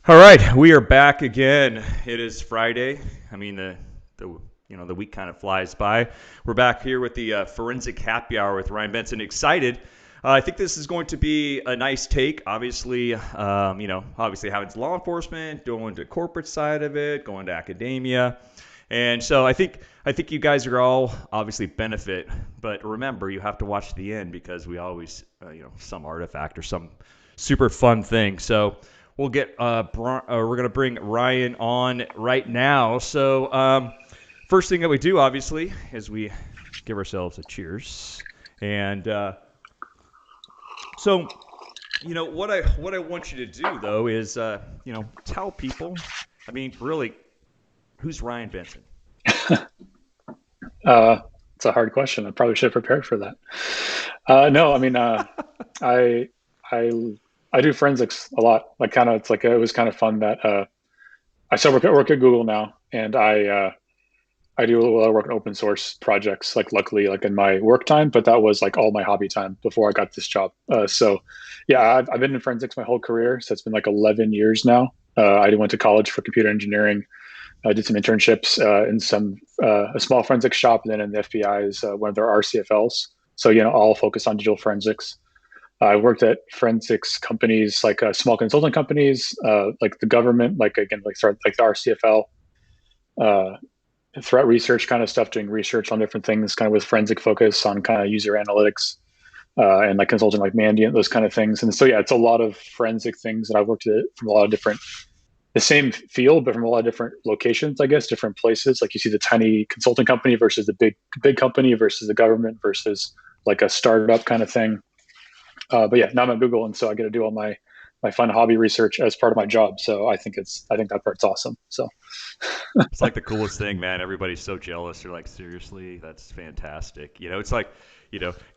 All right, we are back again. It is Friday. I mean, the week kind of flies by. We're back here with the Forensic Happy Hour with Ryan Benson. Excited. I think this is going to be a nice take. Obviously, obviously having law enforcement, going to corporate side of it, going to academia, and so I think you guys are all obviously benefit. But remember, you have to watch the end because we always, some artifact or some super fun thing. So. We're gonna bring Ryan on right now. So first thing that we do, obviously, is we give ourselves a cheers. And so, what I want you to do though is tell people. I mean, really, who's Ryan Benson? It's a hard question. I probably should have prepared for that. No, I mean, I I I do forensics a lot. Like, kind of, it's like it was kind of fun that I still work at Google now, and I do a lot of work on open source projects. Like, luckily, like in my work time, but that was like all my hobby time before I got this job. So, yeah, I've been in forensics my whole career. So it's been like 11 years now. I went to college for computer engineering. I did some internships in a small forensics shop, and then in the FBI's one of their RCFLs. So, all focused on digital forensics. I worked at forensics companies like small consulting companies, like the government, like again, like the RCFL, uh, threat research kind of stuff, doing research on different things, kind of with forensic focus on kind of user analytics, and like consulting like Mandiant, those kind of things. And so, yeah, it's a lot of forensic things that I've worked at from a lot of different, the same field, but from a lot of different locations, I guess, different places. Like, you see the tiny consulting company versus the big company versus the government versus like a startup kind of thing. But yeah, now I'm at Google, and so I get to do all my fun hobby research as part of my job. So I think that part's awesome. So It's like the coolest thing, man. Everybody's so jealous. They're like, seriously, that's fantastic. It's like,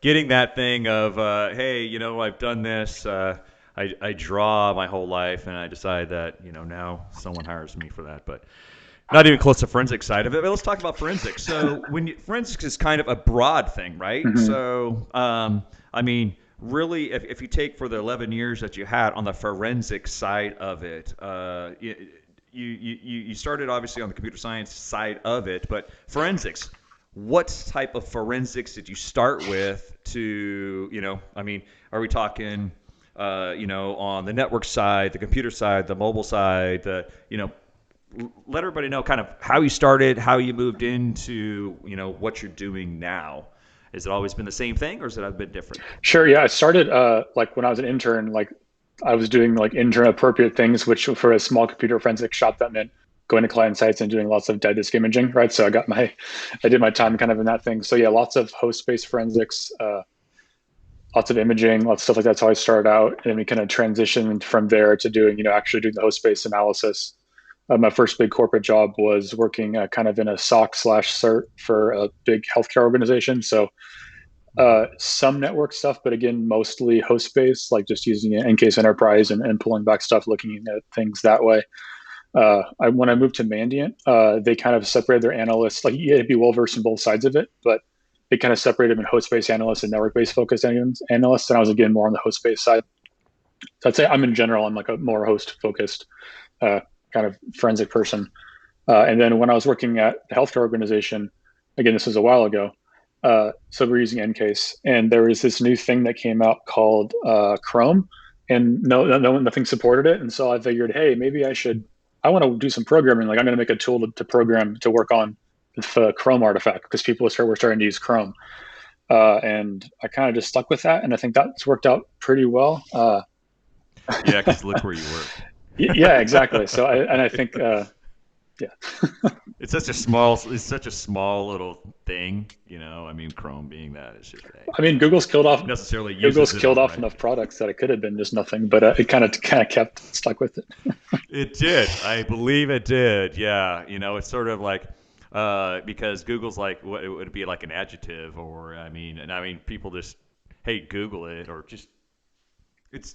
getting that thing of, hey, I've done this. I draw my whole life, and I decide that, now someone hires me for that. But not even close to forensic side of it. But let's talk about forensics. So forensics is kind of a broad thing, right? mhm. So, I mean, really, if you take for the 11 years that you had on the forensic side of it, you started obviously on the computer science side of it, but forensics. What type of forensics did you start with to, I mean, are we talking, on the network side, the computer side, the mobile side, let everybody know kind of how you started, how you moved into, what you're doing now. Has it always been the same thing, or has it a bit different? Sure. Yeah, I started like when I was an intern. Like, I was doing like intern appropriate things, which for a small computer forensics shop that meant going to client sites and doing lots of dead disk imaging, right? So I did my time kind of in that thing. So yeah, lots of host-based forensics, lots of imaging, lots of stuff like that's how I started out, and then we kind of transitioned from there to doing, actually doing the host-based analysis. My first big corporate job was working kind of in a SOC slash CERT for a big healthcare organization. So some network stuff, but again, mostly host based, like just using an Encase Enterprise and pulling back stuff, looking at things that way. When I moved to Mandiant, they kind of separated their analysts. Like, you had to be well versed in both sides of it, but they kind of separated them in host based analysts and network based focused analysts. And I was again more on the host based side. So I'd say I'm in general, I'm like a more host focused kind of forensic person. And then when I was working at the healthcare organization, again, this was a while ago, so we're using Encase, and there was this new thing that came out called Chrome, and nothing supported it. And so I figured, hey, maybe I want to do some programming. Like, I'm going to make a tool to program to work on the Chrome artifact because people were starting to use Chrome. And I kind of just stuck with that, and I think that's worked out pretty well. Yeah, because look where you work. Yeah, exactly. So I think, yeah. It's such a small little thing, I mean, Chrome being that, it's just hey, I mean, necessarily Google's uses it killed all off right. enough products that it could have been just nothing, but it kind of kept stuck with it. It did. I believe it did. Yeah. It's sort of like because Google's like what it would be like an adjective, or I mean, people just hey Google it, or just it's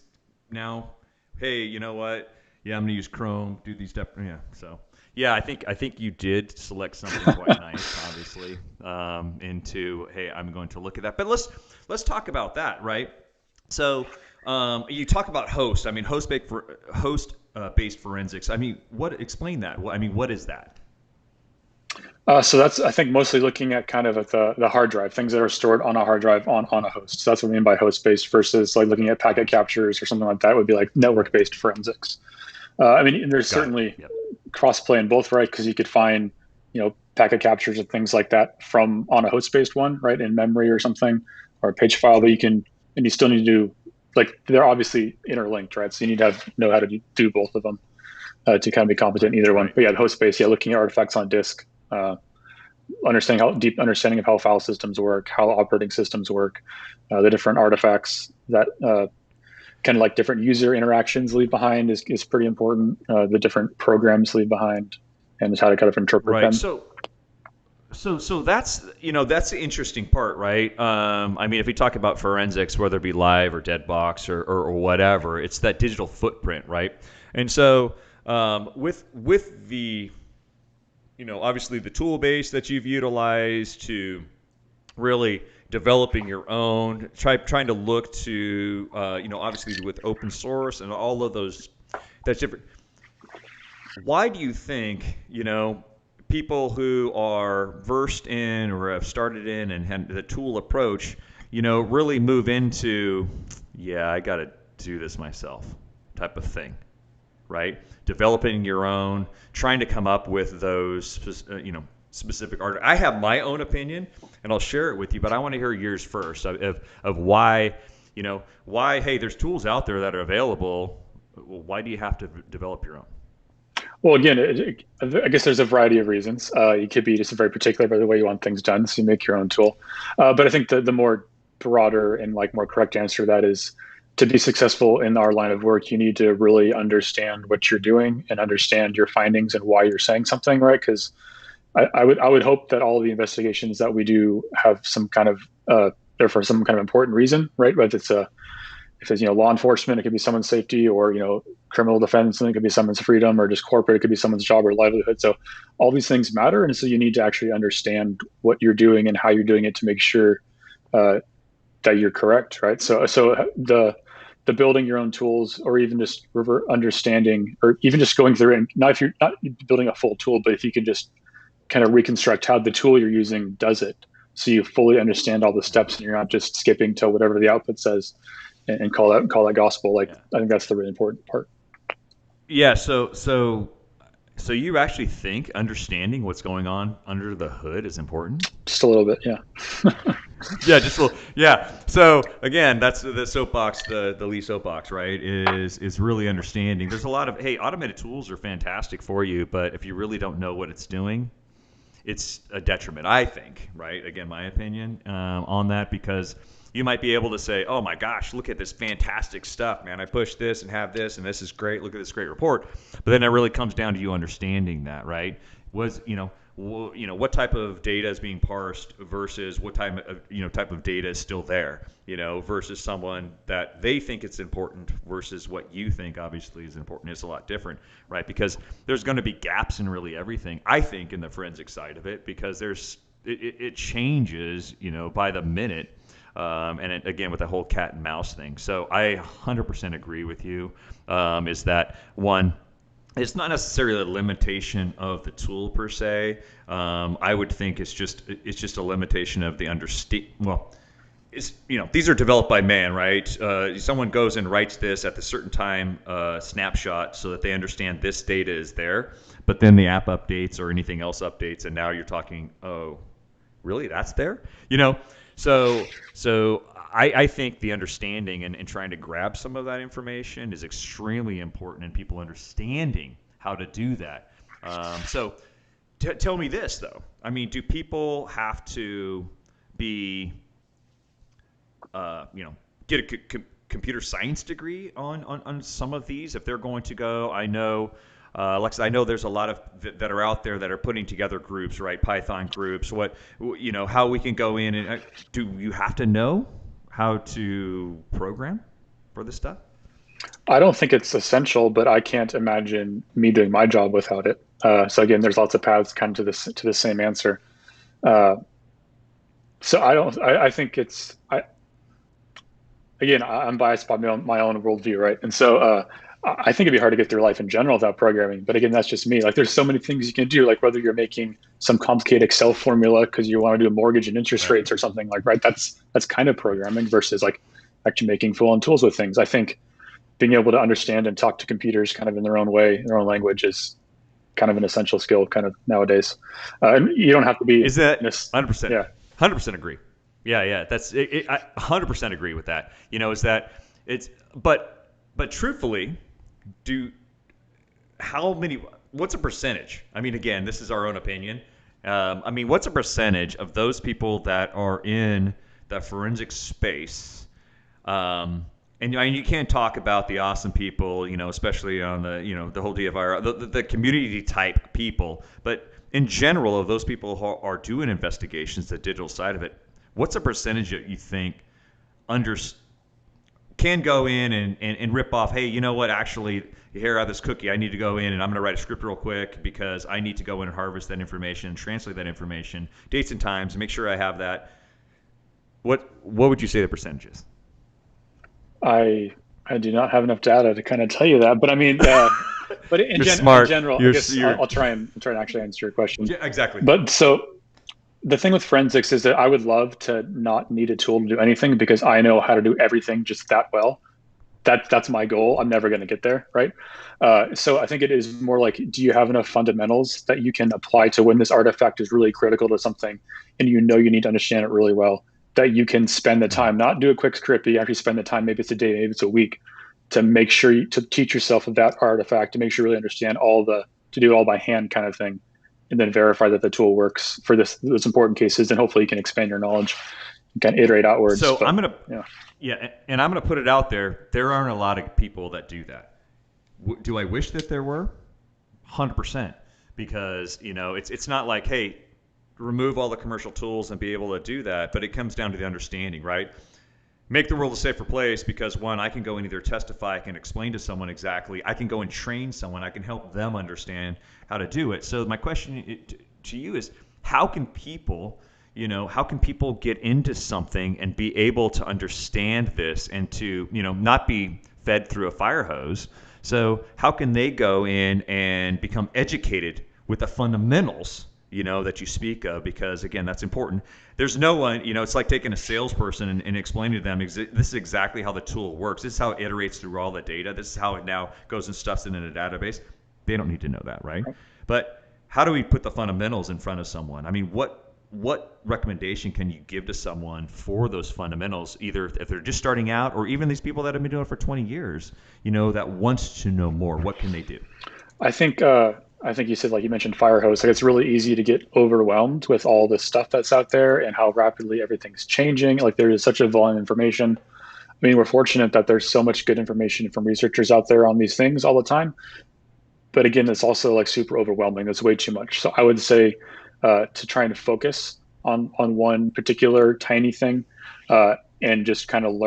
now hey, you know what? Yeah, I'm gonna use Chrome. Do these stuff. Yeah. So yeah, I think you did select something quite nice, obviously. Into hey, I'm going to look at that. But let's talk about that, right? So You talk about host. I mean, host based forensics. I mean, explain that. I mean, what is that? So that's, I think, mostly looking at kind of at the hard drive, things that are stored on a hard drive on a host. So that's what we mean by host-based versus like looking at packet captures or something like that would be like network-based forensics. I mean, there's Got it. certainly Yep. cross-play in both, right? Because you could find, packet captures and things like that from on a host-based one, right, in memory or something, or a page file. But and you still need to do, like, they're obviously interlinked, right? So you need to know how to do both of them to kind of be competent in either one. Right. But yeah, the host-based, yeah, looking at artifacts on disk. Understanding how deep understanding of how file systems work, how operating systems work, the different artifacts that kind of like different user interactions leave behind is pretty important. The different programs leave behind, and just how to kind of interpret Right. them. So that's the interesting part, right? I mean, if we talk about forensics, whether it be live or dead box or whatever, it's that digital footprint, right? And so with the obviously the tool base that you've utilized to really developing your own, trying to look to obviously with open source and all of those, that's different. Why do you think, people who are versed in or have started in and had the tool approach, really move into, yeah, I got to do this myself type of thing, right? Developing your own, trying to come up with those, specific art. I have my own opinion, and I'll share it with you, but I want to hear yours first of why, hey, there's tools out there that are available. Well, why do you have to develop your own? Well, again, I guess there's a variety of reasons. You could be just very particular about the way you want things done, so you make your own tool. But I think the more broader and like more correct answer to that is to be successful in our line of work, you need to really understand what you're doing and understand your findings and why you're saying something, right? Because I would hope that all of the investigations that we do have some kind of they're for some kind of important reason, right? Whether it's a if it's law enforcement, it could be someone's safety, or criminal defense, and it could be someone's freedom, or just corporate, it could be someone's job or livelihood. So all these things matter, and so you need to actually understand what you're doing and how you're doing it to make sure that you're correct, right? So the building your own tools, or even just understanding, or even just going through and not if you're not building a full tool, but if you can just kind of reconstruct how the tool you're using does it, so you fully understand all the steps and you're not just skipping to whatever the output says and call that gospel. Like, Yeah. I think that's the really important part. Yeah. So you actually think understanding what's going on under the hood is important? Just a little bit, yeah. Yeah, just a little. Yeah. So again, that's the soapbox, the Lee soapbox, right? Is really understanding. There's a lot of, hey, automated tools are fantastic for you, but if you really don't know what it's doing, it's a detriment, I think, right? Again, my opinion on that, because you might be able to say, oh my gosh, look at this fantastic stuff, man. I pushed this and have this, and this is great. Look at this great report. But then it really comes down to you understanding that, right? What type of data is being parsed versus what type of data is still there, versus someone that they think it's important versus what you think obviously is important. It's a lot different, right? Because there's going to be gaps in really everything, I think, in the forensic side of it, because it changes, by the minute. Again, with the whole cat and mouse thing. So I 100% agree with you, is that one, it's not necessarily a limitation of the tool per se. I would think it's just a limitation of the understand. Well, these are developed by man, right? Someone goes and writes this at the certain time snapshot so that they understand this data is there. But then the app updates or anything else updates, and now you're talking, oh, really? That's there? So I think the understanding and trying to grab some of that information is extremely important, and people understanding how to do that. So tell me this, though. I mean, do people have to be, get a computer science degree on some of these if they're going to go? I know. Like I said, I know there's a lot of that are out there that are putting together groups, right? Python groups. How we can go in and do you have to know how to program for this stuff? I don't think it's essential, but I can't imagine me doing my job without it. So again, there's lots of paths kind of to the same answer. Uh, so I don't. I think it's. again, I'm biased by my own worldview, right? And so I think it'd be hard to get through life in general without programming. But again, that's just me. Like, there's so many things you can do. Like, whether you're making some complicated Excel formula because you want to do a mortgage and interest Right. rates or something, like, right? That's kind of programming versus like actually making full on tools with things. I think being able to understand and talk to computers kind of in their own way, in their own language, is kind of an essential skill kind of nowadays. And you don't have to be Is that in this. 100%? Yeah, 100% agree. Yeah, yeah. That's it, I 100% agree with that. Is that it's but truthfully, do how many? What's a percentage? I mean, again, this is our own opinion. I mean, what's a percentage of those people that are in the forensic space? And you can't talk about the awesome people, especially on the whole DFIR, the community type people. But in general, of those people who are doing investigations, the digital side of it, what's a percentage that you think under can go in and rip off, hey, you know what, actually, here I have this cookie. I need to go in and I'm going to write a script real quick because I need to go in and harvest that information, translate that information, dates and times, and make sure I have that. What would you say the percentage is? I do not have enough data to kind of tell you that, but I mean, but You're in smart. general, I guess I'll try and actually answer your question. Yeah, exactly. But so the thing with forensics is that I would love to not need a tool to do anything because I know how to do everything just that well. That's my goal. I'm never going to get there, right? So I think it is more like, do you have enough fundamentals that you can apply to when this artifact is really critical to something, and you need to understand it really well, that you can spend the Mhm. time, not do a quick script, but you actually spend the time, maybe it's a day, maybe it's a week, to make sure to teach yourself of that artifact, to make sure you really understand to do it all by hand kind of thing, and then verify that the tool works for those important cases, and hopefully you can expand your knowledge and kind of iterate outwards. So But I'm gonna, yeah. yeah, and I'm gonna put it out there. There aren't a lot of people that do that. Do I wish that there were? 100%, because it's not like, hey, remove all the commercial tools and be able to do that, but it comes down to the understanding, right? Make the world a safer place because one, I can go and either testify, I can explain to someone exactly, I can go and train someone, I can help them understand how to do it. So my question to you is, how can people, how can people get into something and be able to understand this and to, not be fed through a fire hose? So how can they go in and become educated with the fundamentals, that you speak of? Because again, that's important. There's no one, it's like taking a salesperson and explaining to them, this is exactly how the tool works. This is how it iterates through all the data. This is how it now goes and stuffs it in a database. They don't need to know that, right? But how do we put the fundamentals in front of someone? I mean, what recommendation can you give to someone for those fundamentals, either if they're just starting out or even these people that have been doing it for 20 years, that wants to know more? What can they do? I think I think you said, like you mentioned, fire hose. Like, it's really easy to get overwhelmed with all the stuff that's out there and how rapidly everything's changing. Like, there is such a volume of information. I mean, we're fortunate that there's so much good information from researchers out there on these things all the time. But again, it's also like super overwhelming. There's way too much. So I would say to try and focus on one particular tiny thing, and just kind of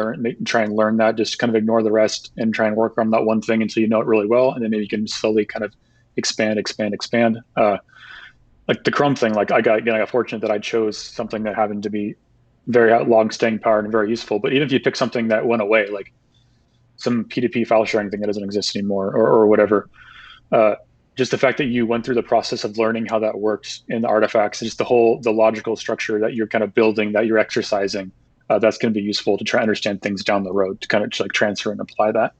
try and learn that. Just kind of ignore the rest and try and work on that one thing until you know it really well, and then maybe you can slowly kind of expand. Like the Chrome thing, like I got fortunate that I chose something that happened to be very long staying power and very useful. But even if you pick something that went away, like some P2P file sharing thing that doesn't exist anymore, or whatever, uh, just the fact that you went through the process of learning how that works in the artifacts, just the logical structure that you're kind of building, that you're exercising, that's going to be useful to try to understand things down the road, to kind of just like transfer and apply that.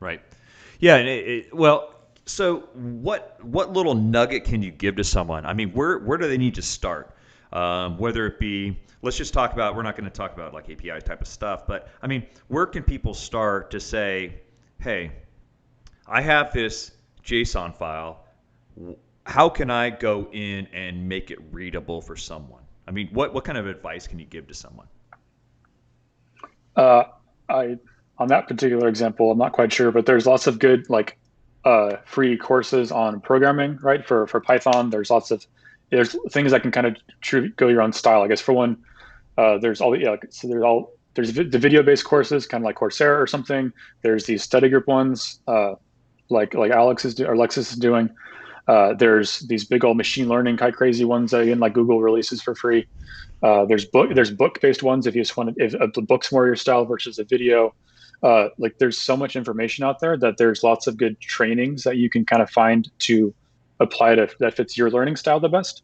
Right. Yeah. Well, so what little nugget can you give to someone? I mean, where do they need to start? Whether it be, let's just talk about, we're not going to talk about like API type of stuff, but I mean, where can people start to say, hey, I have this JSON file. How can I go in and make it readable for someone? I mean, what kind of advice can you give to someone? Uh, I On that particular example, I'm not quite sure, but there's lots of good like free courses on programming, right? For Python, there's things that can kind of go your own style. I guess for one, there's all the yeah, like, so there's the video based courses, kind of like Coursera or something. There's these study group ones, like Alexis is doing. There's these big old machine learning kind of crazy ones that again like Google releases for free. There's book based ones if you just want to, if the book's more your style versus a video. Like there's so much information out there that there's lots of good trainings that you can kind of find to apply to that fits your learning style the best.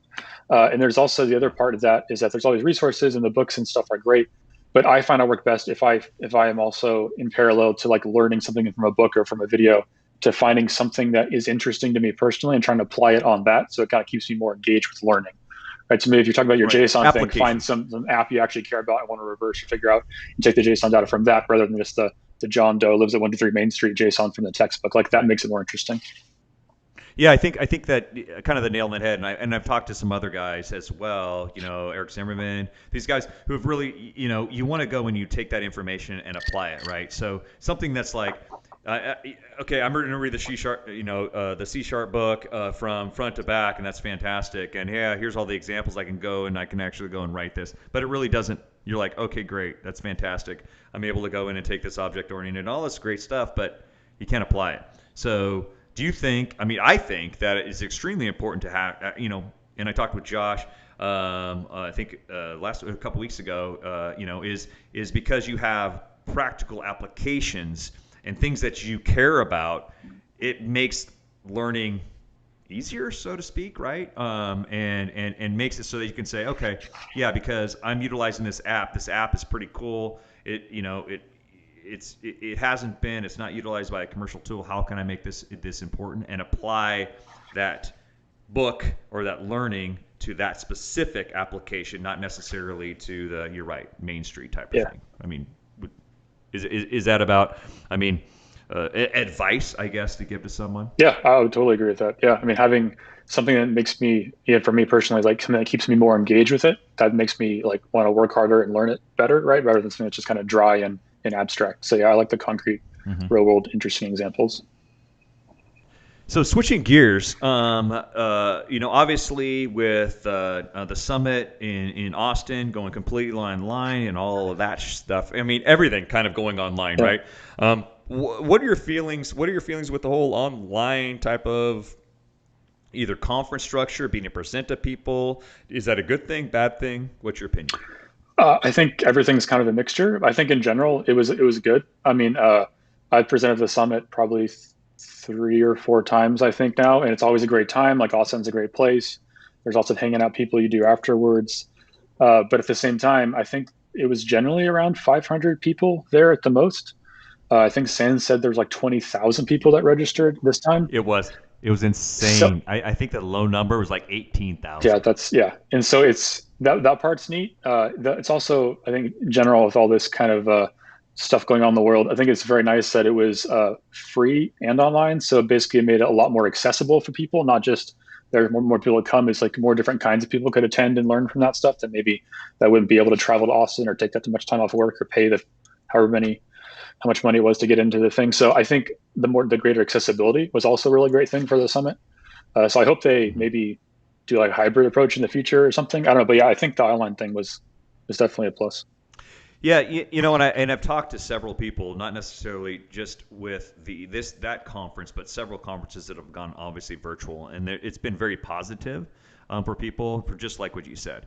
And there's also the other part of that is that there's all these resources and the books and stuff are great. But I find I work best if I am also in parallel to like learning something from a book or from a video to finding something that is interesting to me personally and trying to apply it on that. So it kind of keeps me more engaged with learning. Right. So maybe if you're talking about your Right. JSON thing, Application. find some app you actually care about and want to reverse or figure out and take the JSON data from that rather than just the John Doe lives at 123 Main Street JSON from the textbook. Like that Right. makes it more interesting. Yeah, I think that kind of the nail on the head, and I've talked to some other guys as well. Eric Zimmerman, these guys who have really, you want to go and you take that information and apply it, right? So something that's like, okay, I'm going to read the C sharp book from front to back, and that's fantastic. And yeah, here's all the examples I can go and I can actually go and write this, but it really doesn't. You're like, okay, great, that's fantastic. I'm able to go in and take this object oriented and all this great stuff, but you can't apply it. So do you think? I mean, I think that it's extremely important to have, and I talked with Josh. I think a couple weeks ago, is because you have practical applications and things that you care about. It makes learning easier, so to speak, right? And makes it so that you can say, okay, yeah, because I'm utilizing this app. This app is pretty cool. It's not utilized by a commercial tool. How can I make this important and apply that book or that learning to that specific application, not necessarily to you're right, Main Street type of Yeah. thing. I mean, is that about, I mean, advice, I guess, to give to someone? Yeah, I would totally agree with that. Yeah. I mean, having something that makes me, yeah, for me personally, like something that keeps me more engaged with it, that makes me like want to work harder and learn it better, right? Rather than something that's just kind of dry and abstract. So yeah, I like the concrete, Mm-hmm. real world, interesting examples. So switching gears, obviously with the summit in Austin going completely online and all of that stuff. I mean, everything kind of going online, Yeah. right? What are your feelings? What are your feelings with the whole online type of either conference structure, being able to present to people? Is that a good thing, bad thing? What's your opinion? I think everything's kind of a mixture. I think in general it was good. I mean, I've presented at the summit probably 3 or 4 times, I think now, and it's always a great time. Like Austin's a great place. There's lots of hanging out people you do afterwards. But at the same time, I think it was generally around 500 people there at the most. I think Sans said there's like 20,000 people that registered this time. It was So insane. I think the low number was like yeah, 18,000. that's yeah, and so it's that part's neat. It's also I think in general with all this kind of stuff going on in the world, I think it's very nice that it was free and online. So basically, it made it a lot more accessible for people. Not just there are more people to come. It's like more different kinds of people could attend and learn from that stuff that maybe that wouldn't be able to travel to Austin or take that too much time off work or pay the however many how much money it was to get into the thing. So I think the greater accessibility was also a really great thing for the summit. So I hope they Mhm. maybe do like a hybrid approach in the future or something. I don't know, but yeah, I think the online thing was definitely a plus. Yeah, and I've talked to several people, not necessarily just with that conference, but several conferences that have gone obviously virtual, and it's been very positive for people, for just like what you said.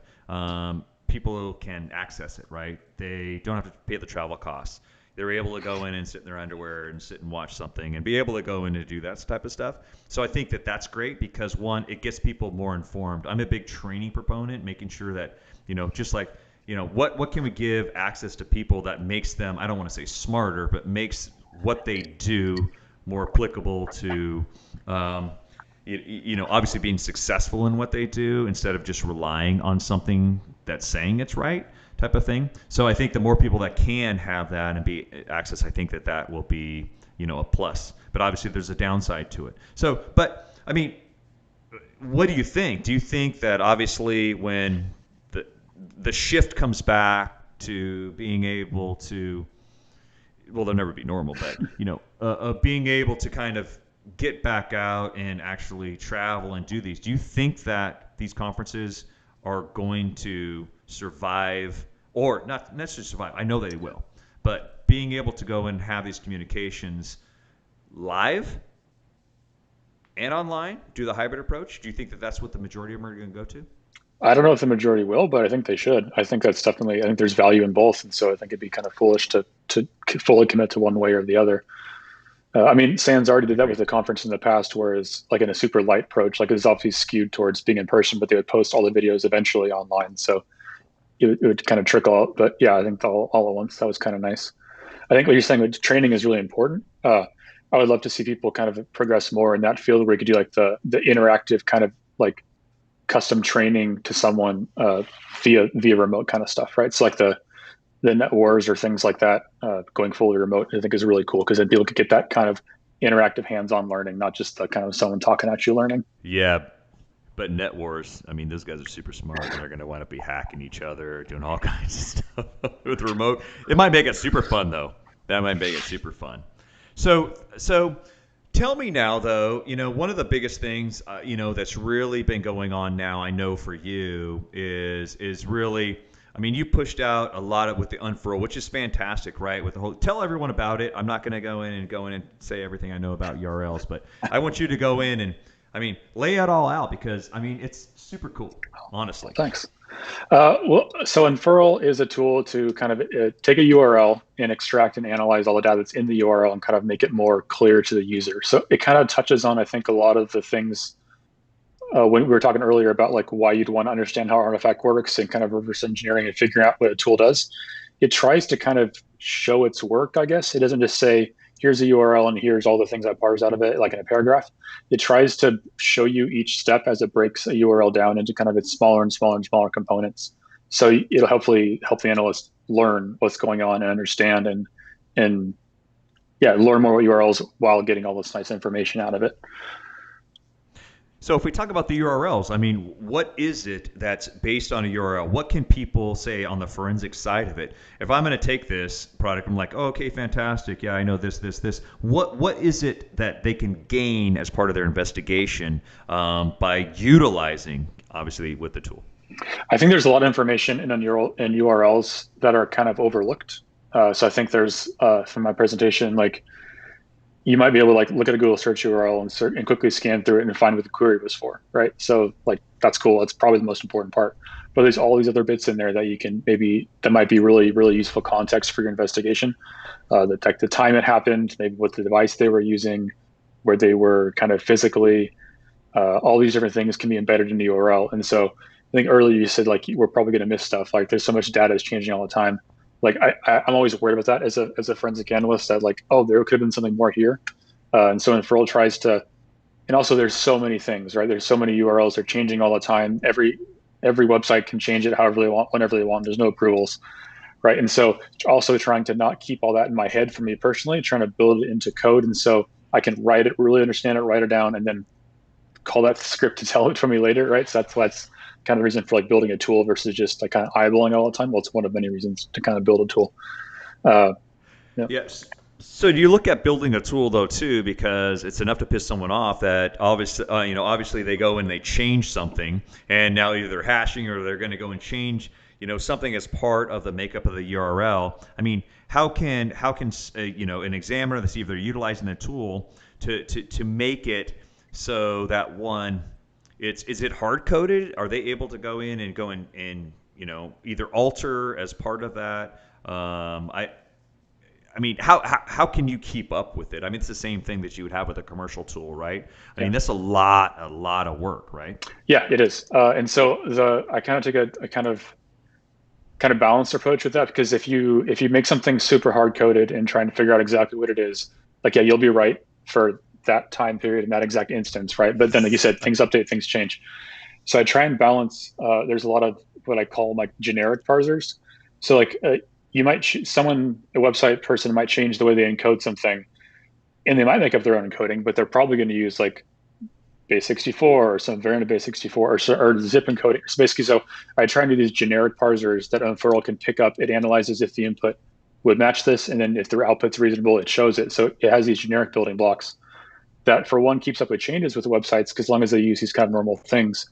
People can access it, right? They don't have to pay the travel costs. They're able to go in and sit in their underwear and sit and watch something and be able to go in and do that type of stuff. So I think that that's great because one, it gets people more informed. I'm a big training proponent, making sure that just like what can we give access to people that makes them, I don't want to say smarter, but makes what they do more applicable to obviously being successful in what they do instead of just relying on something that's saying it's right type of thing. So I think the more people that can have that and be access, I think that will be a plus. But obviously there's a downside to it. So, but I mean, what do you think? Do you think that obviously when the shift comes back to being able to, well, they'll never be normal, but being able to kind of get back out and actually travel and do these, do you think that these conferences are going to survive, or not necessarily survive? I know they will, but being able to go and have these communications live and online, do the hybrid approach? Do you think that that's what the majority of them are going to go to? I don't know if the majority will, but I think they should. I think that's definitely. I think there's value in both, and so I think it'd be kind of foolish to fully commit to one way or the other. I mean, Sans already I did that agree. with the conference in the past, whereas like in a super light approach, like it was obviously skewed towards being in person, but they would post all the videos eventually online, so it would kind of trickle out. But yeah, I think all at once that was kind of nice. I think what you're saying with training is really important. I would love to see people kind of progress more in that field where you could do like the interactive kind of like custom training to someone via remote kind of stuff, right? So like the net wars or things like that, going fully remote, I think is really cool because then people could get that kind of interactive hands-on learning, not just the kind of someone talking at you learning. Yeah, but Net Wars, I mean, those guys are super smart, and they're going to wind up be hacking each other, doing all kinds of stuff with remote. It might make it super fun, though. That might make it super fun. So tell me now, though. One of the biggest things, that's really been going on now. I know for you is really. I mean, you pushed out a lot with the unfurl, which is fantastic, right? With the whole, tell everyone about it. I'm not going to go in and say everything I know about URLs, but I want you to go in and, I mean, lay it all out because I mean it's super cool, honestly. Thanks. Well, so Unfurl is a tool to kind of take a URL and extract and analyze all the data that's in the URL and kind of make it more clear to the user. So it kind of touches on, I think, a lot of the things when we were talking earlier about like why you'd want to understand how artifact works and kind of reverse engineering and figuring out what a tool does. It tries to kind of show its work, I guess. It doesn't just say, here's a URL and here's all the things I parse out of it, like in a paragraph. It tries to show you each step as it breaks a URL down into kind of its smaller and smaller and smaller components. So it'll hopefully help the analyst learn what's going on and understand and yeah, learn more URLs while getting all this nice information out of it. So if we talk about the URLs, I mean, what is it that's based on a URL? What can people say on the forensic side of it? If I'm going to take this product, I'm like, oh, okay, fantastic. Yeah, I know this. What is it that they can gain as part of their investigation by utilizing, obviously, with the tool? I think there's a lot of information in URLs that are kind of overlooked. So I think there's from my presentation, like you might be able to like look at a Google search URL and quickly scan through it and find what the query was for, right? So like that's cool. That's probably the most important part. But there's all these other bits in there that you can that might be really, really useful context for your investigation. The time it happened, maybe what the device they were using, where they were kind of physically, all these different things can be embedded in the URL. And so I think earlier you said like we're probably going to miss stuff. Like there's so much data is changing all the time. Like I'm always worried about that as a forensic analyst that like, oh, there could have been something more here. And so Unfurl tries to, and also there's so many things, right? There's so many URLs, they're changing all the time. Every website can change it however they want, whenever they want. There's no approvals, right? And so also trying to not keep all that in my head for me personally, trying to build it into code. And so I can write it, really understand it, write it down, and then call that script to tell it for me later, right? So that's kind of the reason for like building a tool versus just like kind of eyeballing all the time. Well, it's one of many reasons to kind of build a tool. Yeah. Yes. So do you look at building a tool though too, because it's enough to piss someone off that obviously they go and they change something, and now either they're hashing or they're going to go and change something as part of the makeup of the URL. I mean, how can an examiner to see if they're utilizing the tool to make it so that one, is it hard coded? Are they able to go in and either alter as part of that? I mean, how can you keep up with it? I mean, it's the same thing that you would have with a commercial tool, right? I mean, that's a lot of work, right? Yeah, it is. And so I kind of take a kind of balanced approach with that, because if you make something super hard coded and trying to figure out exactly what it is, like yeah, you'll be right for that time period in that exact instance, right? But then, like you said, things update, things change. So I try and balance. There's a lot of what I call like generic parsers. So like you might a website person might change the way they encode something, and they might make up their own encoding, but they're probably going to use like base64 or some variant of base64 or zip encoding. So basically, so I try and do these generic parsers that Unfurl can pick up. It analyzes if the input would match this, and then if the output's reasonable, it shows it. So it has these generic building blocks that, for one, keeps up with changes with the websites, because as long as they use these kind of normal things,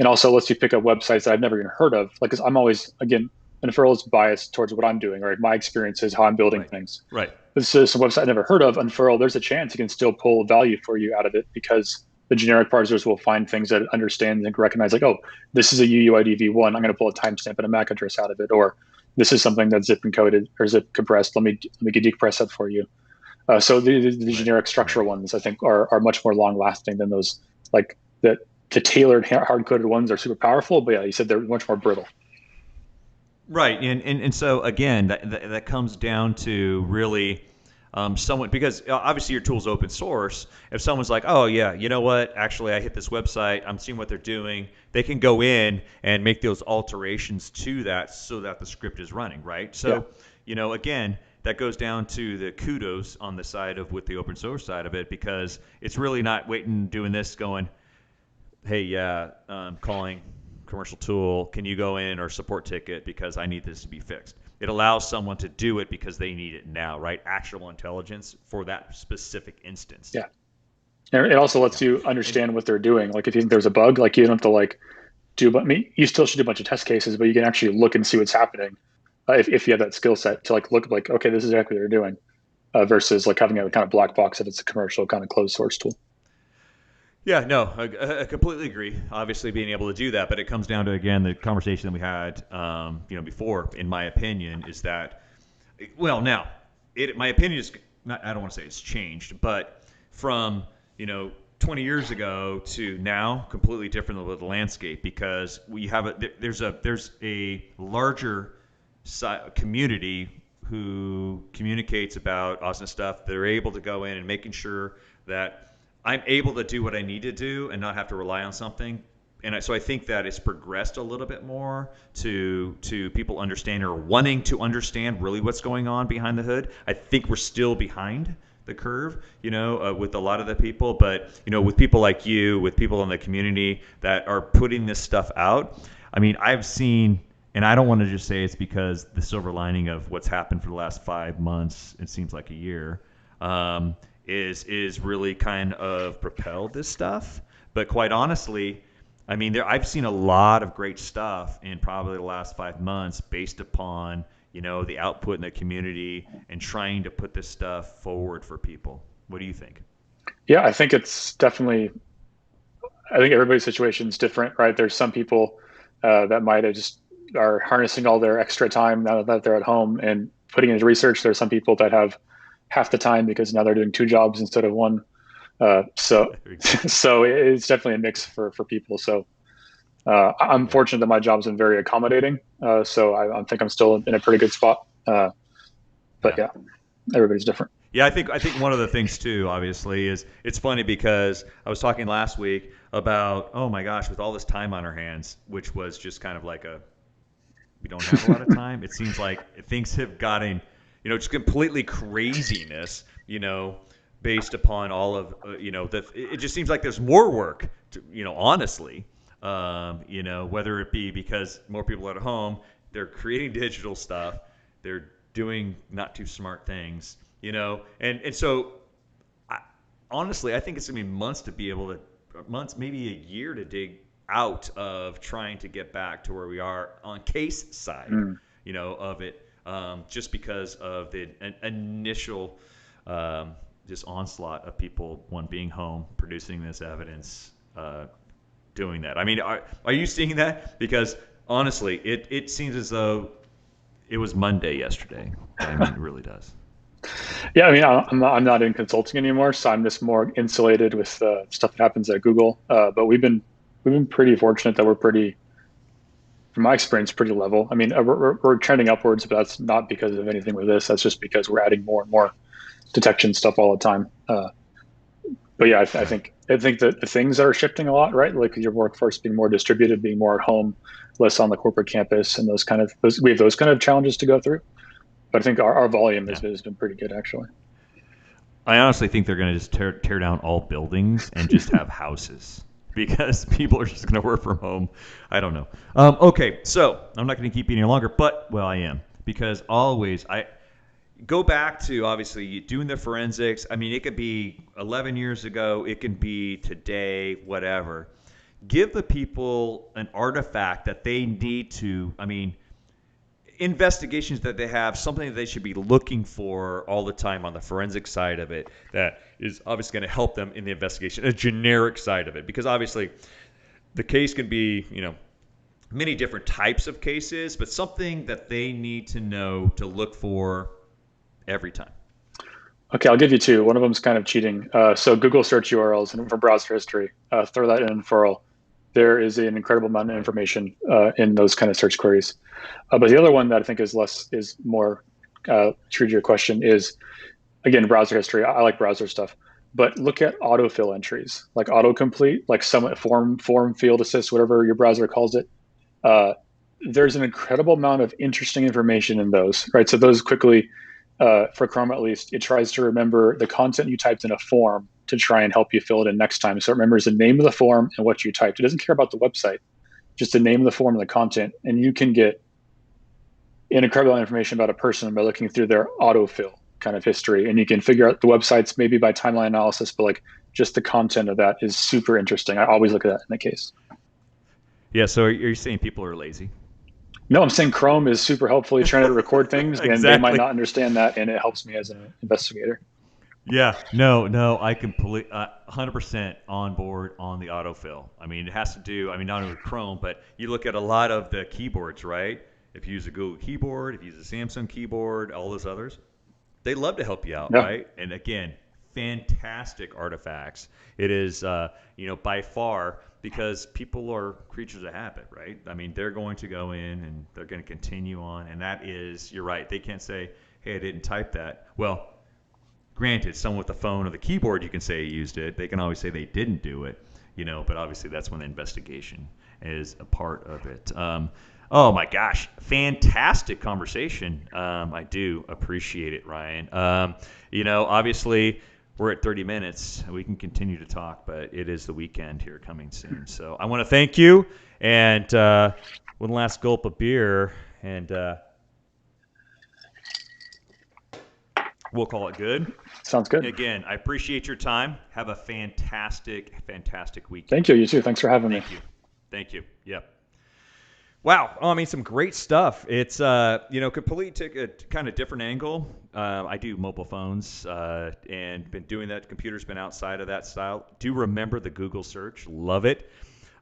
and also lets you pick up websites that I've never even heard of. Like, because I'm always, again, Unfurl is biased towards what I'm doing, right? My experience is how I'm building things. Right. This is a website I never heard of. Unfurl, there's a chance you can still pull value for you out of it, because the generic parsers will find things that it understands and recognize, like, oh, this is a UUID v1. I'm going to pull a timestamp and a MAC address out of it, or this is something that's zip encoded or zip compressed. Let me decompress that for you. So the Right. generic Right. structural ones, I think, are much more long lasting than those, like the tailored hard coded ones are super powerful. But yeah, you said they're much more brittle. Right, and so again, that comes down to really someone, because obviously your tool's open source. If someone's like, oh yeah, you know what? Actually, I hit this website. I'm seeing what they're doing. They can go in and make those alterations to that so that the script is running, right? Yeah. So, again, that goes down to the kudos on the side of with the open source side of it, because it's really not waiting, doing this, going, hey, yeah, calling commercial tool, can you go in or support ticket because I need this to be fixed. It allows someone to do it because they need it now, right? Actionable intelligence for that specific instance. Yeah. And it also lets Yeah. you And understand what they're doing. Like if you think there's a bug, like you don't have to like do, but I mean, you still should do a bunch of test cases, but you can actually look and see what's happening if you have that skill set to like look like, okay, this is exactly what they're doing, versus like having a kind of black box if it's a commercial kind of closed source tool. yeah, no, I completely agree. Obviously, being able to do that, but it comes down to, again, the conversation that we had, before. In my opinion, is that, well, now, my opinion is not. I don't want to say it's changed, but from 20 years ago to now, completely different with the landscape, because we have there's a larger community who communicates about awesome stuff. They're able to go in and making sure that I'm able to do what I need to do and not have to rely on something. And so I think that it's progressed a little bit more to people understanding or wanting to understand really what's going on behind the hood. I think we're still behind the curve, with a lot of the people, but with people like you, with people in the community that are putting this stuff out. I mean, I've seen, and I don't want to just say it's because the silver lining of what's happened for the last 5 months, it seems like a year, is really kind of propelled this stuff. But quite honestly, I mean, I've seen a lot of great stuff in probably the last 5 months based upon the output in the community and trying to put this stuff forward for people. What do you think? Yeah, I think it's definitely. I think everybody's situation is different, right? There's some people that might have just are harnessing all their extra time now that they're at home and putting into research. There's some people that have half the time because now they're doing two jobs instead of one. So, There you go. so it's definitely a mix for people. So I'm Yeah. fortunate that my job's been very accommodating. So I think I'm still in a pretty good spot. But Yeah. yeah, everybody's different. Yeah, I think one of the things too, obviously, is it's funny because I was talking last week about, oh my gosh, with all this time on our hands, which was just kind of like we don't have a lot of time. It seems like things have gotten, just completely craziness, based upon all of, it just seems like there's more work, honestly, whether it be because more people are at home, they're creating digital stuff, they're doing not too smart things, and so I, honestly, I think it's gonna be months to be able to, months, maybe a year to dig out of trying to get back to where we are on case side, Mm. of it, just because of the initial just onslaught of people, one, being home, producing this evidence, doing that. I mean, are you seeing that? Because honestly, it seems as though it was Monday yesterday. I mean, it really does. Yeah, I mean, I'm not in consulting anymore, so I'm just more insulated with stuff that happens at Google. But we've been pretty fortunate that we're pretty, from my experience, pretty level. I mean, we're trending upwards, but that's not because of anything with this. That's just because we're adding more and more detection stuff all the time. But yeah, Right. I think that the things that are shifting a lot, right? Like your workforce being more distributed, being more at home, less on the corporate campus, and we have those kind of challenges to go through. But I think our volume Yeah. has been pretty good actually. I honestly think they're going to just tear down all buildings and just have houses because people are just going to work from home. I don't know. Okay, so I'm not going to keep you any longer, but well, I am, because always I go back to, obviously, doing the forensics. I mean, it could be 11 years ago, it can be today, whatever. Give the people an artifact that they need to. I mean, investigations that they have, something that they should be looking for all the time on the forensic side of it that is obviously going to help them in the investigation, a generic side of it, because obviously the case can be, many different types of cases, but something that they need to know to look for every time. Okay, I'll give you two. One of them is kind of cheating. So Google search URLs and for browser history, throw that in for all. There is an incredible amount of information in those kind of search queries. But the other one that I think is more true to your question is, again, browser history. I like browser stuff, but look at autofill entries, like autocomplete, like some form field assist, whatever your browser calls it. Uh, there's an incredible amount of interesting information in those, right? So those quickly, for Chrome at least, it tries to remember the content you typed in a form to try and help you fill it in next time. So it remembers the name of the form and what you typed. It doesn't care about the website, just the name of the form and the content. And you can get an incredible amount of information about a person by looking through their autofill kind of history. And you can figure out the websites maybe by timeline analysis, but like just the content of that is super interesting. I always look at that in the case. Yeah, so are you saying people are lazy? No, I'm saying Chrome is super helpfully trying to record things, and they might Exactly. not understand that, and it helps me as an investigator. Yeah, no, I completely, 100% on board on the autofill. I mean, it has to do, I mean, not only with Chrome, but you look at a lot of the keyboards, right? If you use a Google keyboard, if you use a Samsung keyboard, all those others, they love to help you out, Yeah, right? And again, fantastic artifacts. It is, by far, because people are creatures of habit, right? I mean, they're going to go in and they're going to continue on, and that is, you're right. They can't say, "Hey, I didn't type that." Well, granted, someone with the phone or the keyboard, you can say used it. They can always say they didn't do it, but obviously that's when the investigation is a part of it. Oh my gosh, fantastic conversation. I do appreciate it, Ryan. Obviously we're at 30 minutes. We can continue to talk, but it is the weekend here coming soon. So I want to thank you. And one last gulp of beer, and we'll call it good. sounds good. Again, I appreciate your time. Have a fantastic, fantastic Thank weekend. you. You too. Thanks for having me. Thank you. Thank you. Yep. Wow. I mean, some great stuff. It's, completely took a kind of different angle. I do mobile phones and been doing that. Computer's been outside of that style. Do remember the Google search. Love it.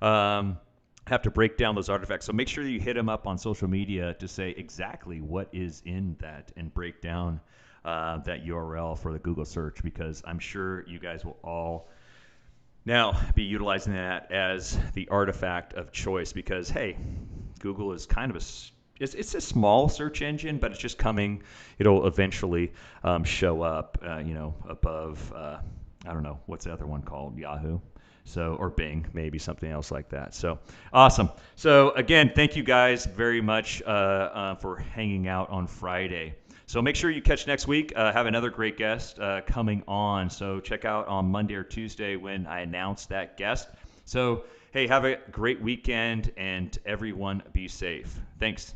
Have to break down those artifacts. So make sure you hit them up on social media to say exactly what is in that and break down that URL for the Google search, because I'm sure you guys will all now be utilizing that as the artifact of choice, because, hey, Google is kind of it's a small search engine, but it's just coming. It'll eventually show up, above, I don't know, what's the other one called? Yahoo. So, or Bing, maybe something else like that. So, awesome. So, again, thank you guys very much for hanging out on Friday. So make sure you catch next week. Have another great guest coming on. So check out on Monday or Tuesday when I announce that guest. So, hey, have a great weekend, and everyone be safe. Thanks.